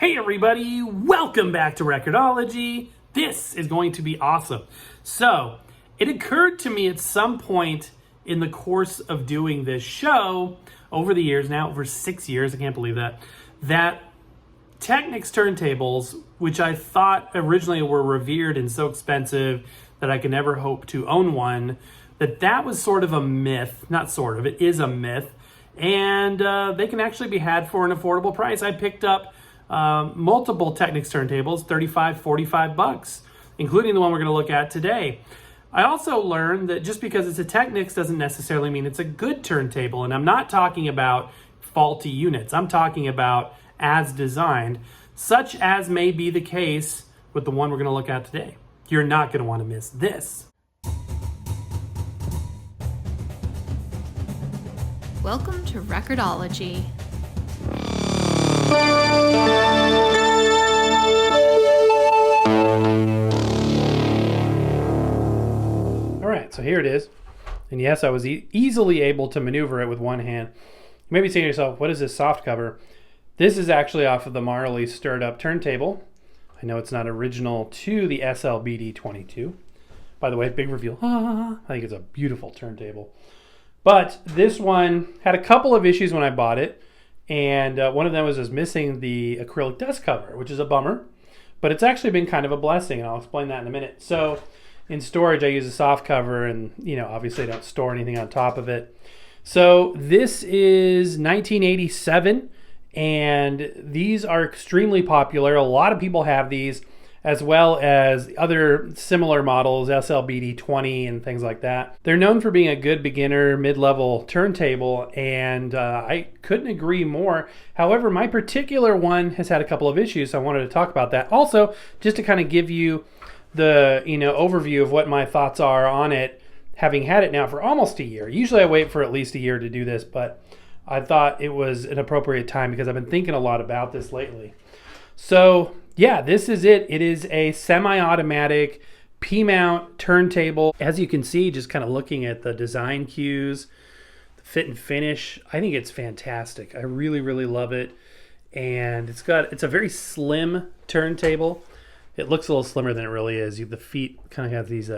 Hey everybody, welcome back to Record-ology. This is going to be awesome. So, it occurred to me at some point in the course of doing this show, over the years now, over 6 years, I can't believe that Technics turntables, which I thought originally were revered and so expensive that I could never hope to own one, that was sort of a myth. Not sort of, it is a myth. And they can actually be had for an affordable price. I picked up multiple Technics turntables, 35, 45 bucks, including the one we're going to look at today. I also learned that just because it's a Technics doesn't necessarily mean it's a good turntable. And I'm not talking about faulty units. I'm talking about as designed, such as may be the case with the one we're going to look at today. You're not going to want to miss this. Welcome to Record-ology. All right, so here it is. And yes, I was easily able to maneuver it with one hand. You may be saying to yourself, what is this soft cover? This is actually off of the Marley stirred up turntable. I know it's not original to the SLBD22. By the way, big reveal. I think it's a beautiful turntable. But this one had a couple of issues when I bought it. And one of them was missing the acrylic dust cover, which is a bummer. But it's actually been kind of a blessing, and I'll explain that in a minute. So in storage, I use a soft cover, and obviously I don't store anything on top of it. So this is 1987, and these are extremely popular. A lot of people have these, as well as other similar models, SLBD20 and things like that. They're known for being a good beginner, mid-level turntable, and I couldn't agree more. However, my particular one has had a couple of issues, so I wanted to talk about that. Also, just to kind of give you the overview of what my thoughts are on it, having had it now for almost a year. Usually I wait for at least a year to do this, but I thought it was an appropriate time because I've been thinking a lot about this lately. So yeah, this is it. It is a semi-automatic P-mount turntable. As you can see, just kind of looking at the design cues, the fit and finish, I think it's fantastic. I really, really love it. And it's a very slim turntable. It looks a little slimmer than it really is. The feet kind of have these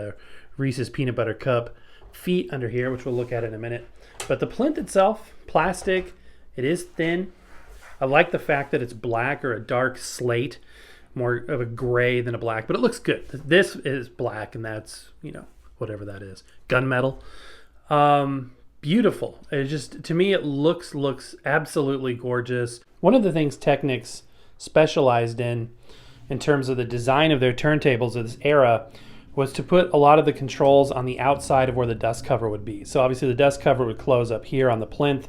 Reese's Peanut Butter Cup feet under here, which we'll look at in a minute. But the plinth itself, plastic, it is thin. I like the fact that it's black or a dark slate, more of a gray than a black, but it looks good. This is black, and that's, whatever that is. Gunmetal. Beautiful. It just, to me, it looks absolutely gorgeous. One of the things Technics specialized in terms of the design of their turntables of this era, was to put a lot of the controls on the outside of where the dust cover would be. So obviously the dust cover would close up here on the plinth,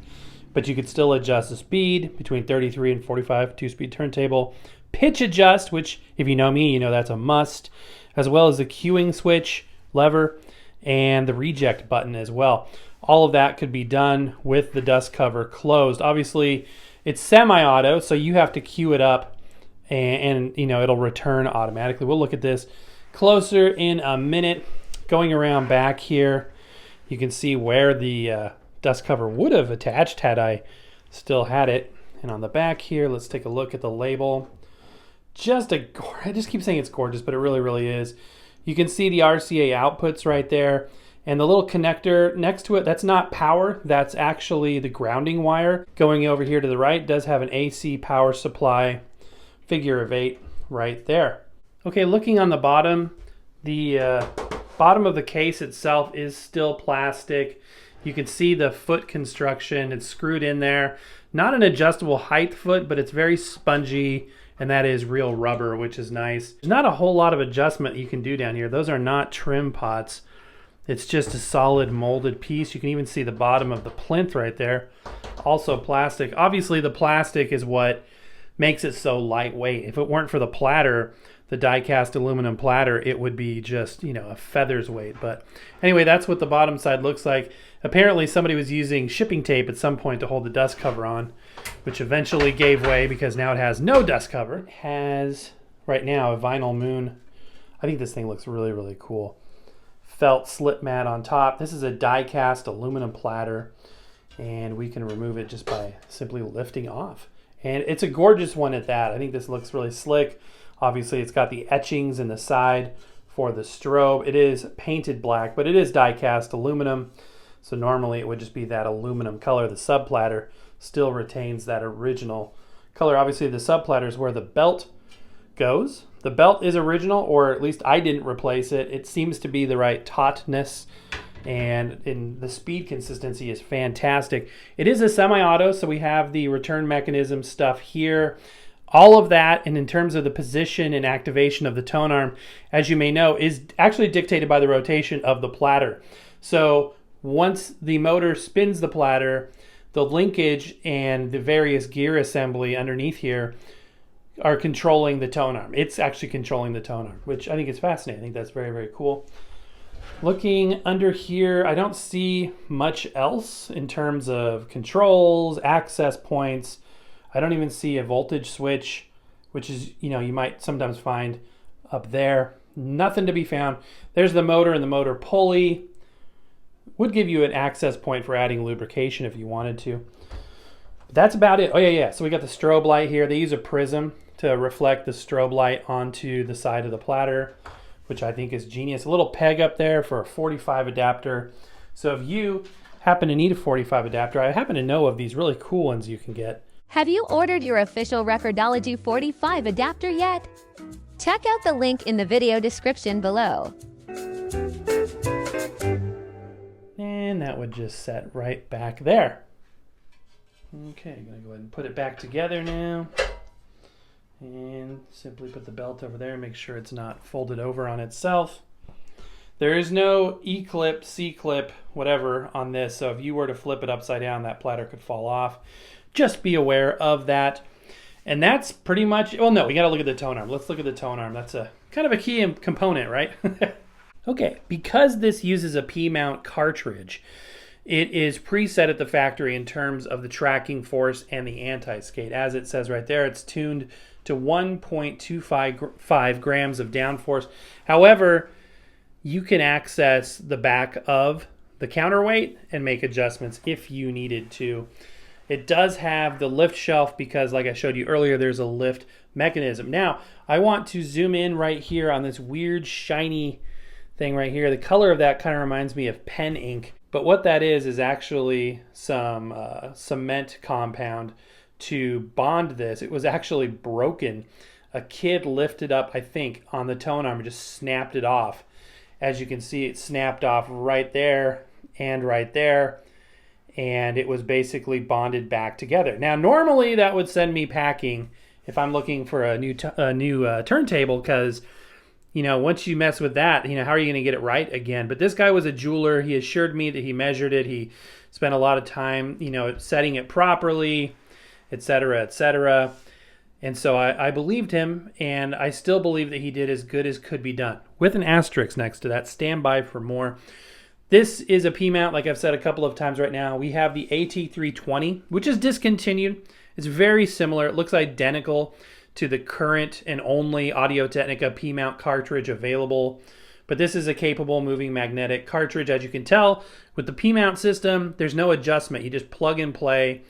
but you could still adjust the speed between 33 and 45, two-speed turntable. Pitch adjust, which if you know me, that's a must, as well as the cueing switch lever and the reject button as well. All of that could be done with the dust cover closed. Obviously, it's semi-auto, so you have to cue it up and it'll return automatically. We'll look at this closer in a minute. Going around back here, you can see where the dust cover would have attached had I still had it. And on the back here, let's take a look at the label. I just keep saying it's gorgeous, but it really, really is. You can see the RCA outputs right there. And the little connector next to it, that's not power. That's actually the grounding wire. Going over here to the right, does have an AC power supply, figure of 8 right there. Okay, looking on the bottom of the case itself is still plastic. You can see the foot construction. It's screwed in there. Not an adjustable height foot, but it's very spongy, and that is real rubber, which is nice. There's not a whole lot of adjustment you can do down here. Those are not trim pots. It's just a solid molded piece. You can even see the bottom of the plinth right there. Also plastic. Obviously, the plastic is what makes it so lightweight. If it weren't for the platter, the die-cast aluminum platter, it would be just, a feather's weight. But anyway, that's what the bottom side looks like. Apparently somebody was using shipping tape at some point to hold the dust cover on, which eventually gave way because now it has no dust cover. It has, right now, a vinyl moon. I think this thing looks really, really cool. Felt slip mat on top. This is a die-cast aluminum platter, and we can remove it just by simply lifting off. And it's a gorgeous one at that. I think this looks really slick. Obviously, it's got the etchings in the side for the strobe. It is painted black, but it is die-cast aluminum. So normally it would just be that aluminum color. The subplatter still retains that original color. Obviously, the subplatter is where the belt goes. The belt is original, or at least I didn't replace it. It seems to be the right tautness, and the speed consistency is fantastic. It is a semi-auto, so we have the return mechanism stuff here. All of that, and in terms of the position and activation of the tone arm, as you may know, is actually dictated by the rotation of the platter. So once the motor spins the platter, the linkage and the various gear assembly underneath here are controlling the tone arm. It's actually controlling the tone arm, which I think is fascinating. I think that's very, very cool. Looking under here, I don't see much else in terms of controls, access points. I don't even see a voltage switch, which is, you might sometimes find up there. Nothing to be found. There's the motor and the motor pulley. Would give you an access point for adding lubrication if you wanted to. But that's about it. Oh yeah. So we got the strobe light here. They use a prism to reflect the strobe light onto the side of the platter, which I think is genius. A little peg up there for a 45 adapter. So if you happen to need a 45 adapter, I happen to know of these really cool ones you can get. Have you ordered your official Record-ology 45 adapter yet? Check out the link in the video description below. And that would just set right back there. Okay, I'm gonna go ahead and put it back together now. And simply put the belt over there, make sure it's not folded over on itself. There is no E-clip, C-clip, whatever on this, so if you were to flip it upside down, that platter could fall off. Just be aware of that. And that's pretty much, well, no, we gotta look at the tone arm. Let's look at the tone arm. That's a kind of a key component, right? Okay, because this uses a P-mount cartridge, it is preset at the factory in terms of the tracking force and the anti-skate. As it says right there, it's tuned to 1.25 grams of downforce. However, you can access the back of the counterweight and make adjustments if you needed to. It does have the lift shelf because, like I showed you earlier, there's a lift mechanism. Now, I want to zoom in right here on this weird shiny thing right here. The color of that kind of reminds me of pen ink. But what that is actually some cement compound to bond this. It was actually broken. A kid lifted up, I think, on the tone arm and just snapped it off. As you can see, it snapped off right there and right there. And it was basically bonded back together. Now, normally that would send me packing if I'm looking for a new turntable, because once you mess with that, how are you going to get it right again? But this guy was a jeweler. He assured me that he measured it. He spent a lot of time, setting it properly, etc., etc. And so I believed him, and I still believe that he did as good as could be done. With an asterisk next to that, stand by for more. This is a P-mount, like I've said a couple of times right now. We have the AT320, which is discontinued. It's very similar. It looks identical to the current and only Audio-Technica P-mount cartridge available. But this is a capable moving magnetic cartridge. As you can tell, with the P-mount system, there's no adjustment. You just plug and play.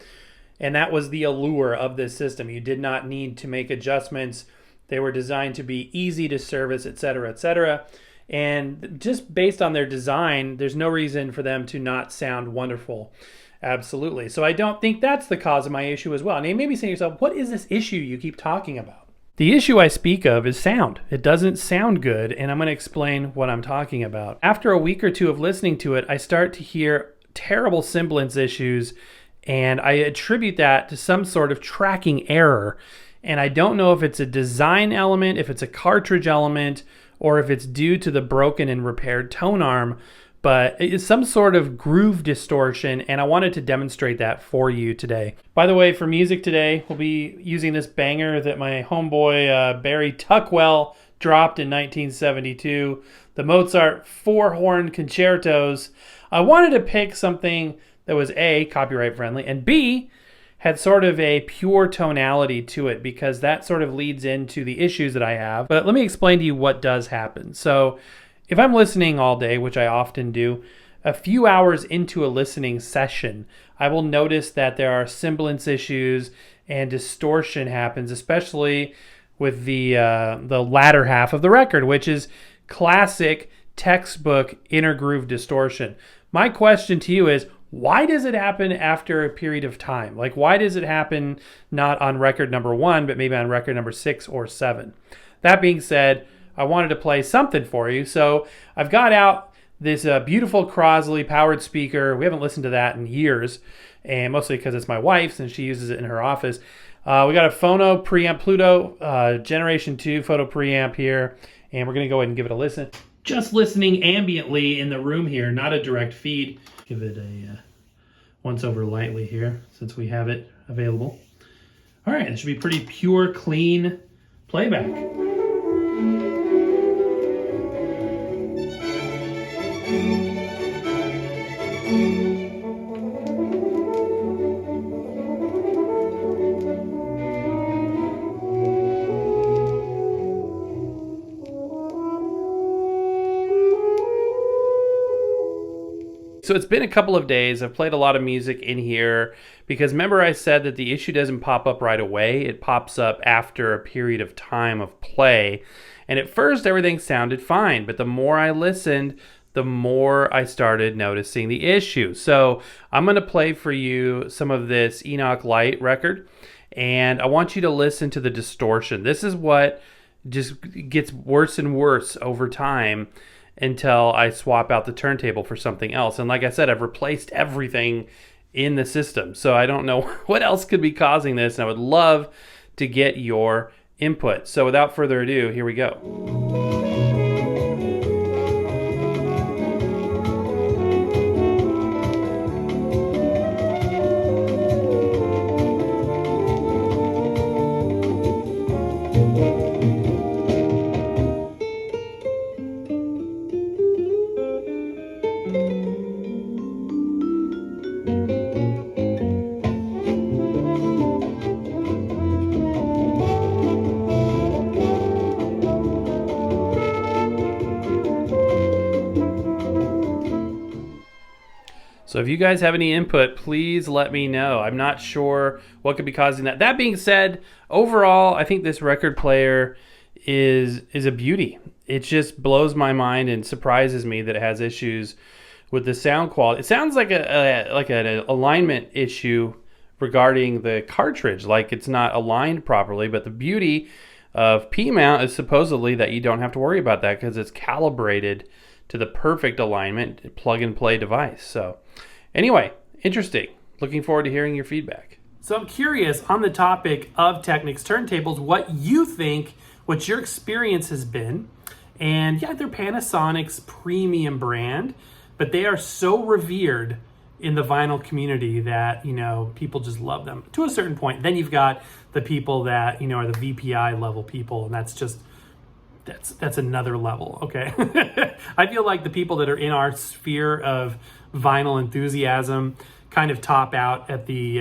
And that was the allure of this system. You did not need to make adjustments. They were designed to be easy to service, etc., etc. And just based on their design, there's no reason for them to not sound wonderful. Absolutely. So I don't think that's the cause of my issue as well. And you may be saying to yourself, what is this issue you keep talking about? The issue I speak of is sound. It doesn't sound good, and I'm going to explain what I'm talking about. After a week or two of listening to it, I start to hear terrible semblance issues, and I attribute that to some sort of tracking error. And I don't know if it's a design element, if it's a cartridge element, or if it's due to the broken and repaired tone arm, but it's some sort of groove distortion, and I wanted to demonstrate that for you today. By the way, for music today, we'll be using this banger that my homeboy Barry Tuckwell dropped in 1972, the Mozart four-horn concertos. I wanted to pick something that was A, copyright friendly, and B, had sort of a pure tonality to it, because that sort of leads into the issues that I have. But let me explain to you what does happen. So if I'm listening all day, which I often do, a few hours into a listening session, I will notice that there are semblance issues and distortion happens, especially with the latter half of the record, which is classic textbook inner groove distortion. My question to you is, why does it happen after a period of time? Like, why does it happen not on record number 1, but maybe on record number 6 or 7? That being said, I wanted to play something for you. So I've got out this beautiful Crosley powered speaker. We haven't listened to that in years, and mostly because it's my wife's and she uses it in her office. We got a Phono preamp, Pluto Generation 2 photo preamp here, and we're going to go ahead and give it a listen. Just listening ambiently in the room here, not a direct feed. Give it a once over lightly here since we have it available. All right, it should be pretty pure, clean playback. So it's been a couple of days. I've played a lot of music in here because remember I said that the issue doesn't pop up right away. It pops up after a period of time of play. And at first everything sounded fine, but the more I listened, the more I started noticing the issue. So I'm going to play for you some of this Enoch Light record, and I want you to listen to the distortion. This is what just gets worse and worse over time until I swap out the turntable for something else. And like I said, I've replaced everything in the system. So I don't know what else could be causing this, and I would love to get your input. So without further ado, here we go. So if you guys have any input, please let me know. I'm not sure what could be causing that. That being said, overall, I think this record player is a beauty. It just blows my mind and surprises me that it has issues with the sound quality. It sounds like an alignment issue regarding the cartridge, like it's not aligned properly. But the beauty of P-mount is supposedly that you don't have to worry about that because it's calibrated to the perfect alignment plug-and-play device. So anyway, interesting. Looking forward to hearing your feedback. So I'm curious on the topic of Technics turntables, what you think, what your experience has been. And yeah, they're Panasonic's premium brand, but they are so revered in the vinyl community that, you know, people just love them to a certain point. Then you've got the people that, you know, are the VPI level people, and that's just that's another level, okay? I feel like the people that are in our sphere of vinyl enthusiasm kind of top out at the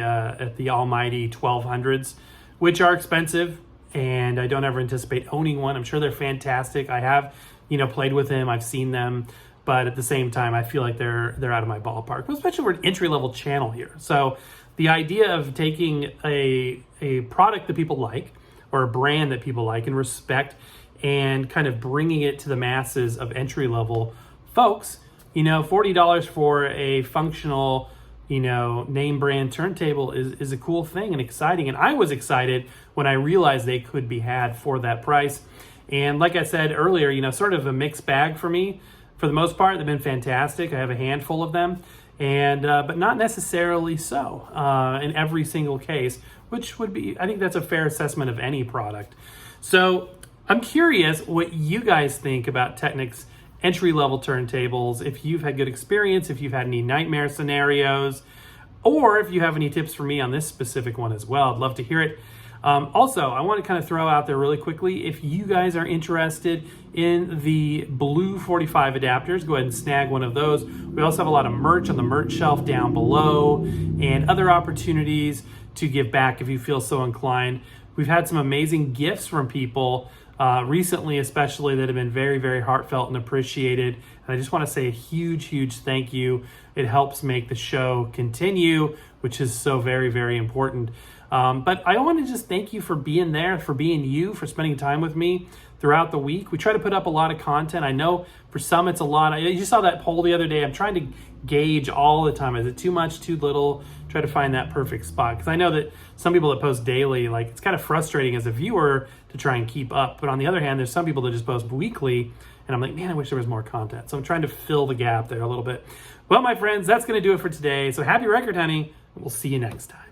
almighty 1200s, which are expensive, and I don't ever anticipate owning one. I'm sure they're fantastic. I have, you know, played with them. I've seen them, but at the same time, I feel like they're out of my ballpark, especially we're an entry-level channel here. So the idea of taking a product that people like or a brand that people like and respect and kind of bringing it to the masses of entry-level folks, you know, $40 for a functional, you know, name brand turntable is a cool thing and exciting. And I was excited when I realized they could be had for that price. And like I said earlier, you know, sort of a mixed bag for me. For the most part, they've been fantastic. I have a handful of them, and but not necessarily so in every single case, which would be, I think that's a fair assessment of any product. So I'm curious what you guys think about Technics entry-level turntables, if you've had good experience, if you've had any nightmare scenarios, or if you have any tips for me on this specific one as well. I'd love to hear it. Also, I want to kind of throw out there really quickly, if you guys are interested in the blue 45 adapters, go ahead and snag one of those. We also have a lot of merch on the merch shelf down below and other opportunities to give back if you feel so inclined. We've had some amazing gifts from people recently, especially, that have been very, very heartfelt and appreciated. And I just want to say a huge, huge thank you. It helps make the show continue, which is so very, very important. But I want to just thank you for being there, for being you, for spending time with me throughout the week. We try to put up a lot of content. I know for some it's a lot. You saw that poll the other day. I'm trying to gauge all the time. Is it too much, too little? Try to find that perfect spot. Because I know that some people that post daily, like, it's kind of frustrating as a viewer to try and keep up. But on the other hand, there's some people that just post weekly. And I'm like, man, I wish there was more content. So I'm trying to fill the gap there a little bit. Well, my friends, that's going to do it for today. So happy record hunting. We'll see you next time.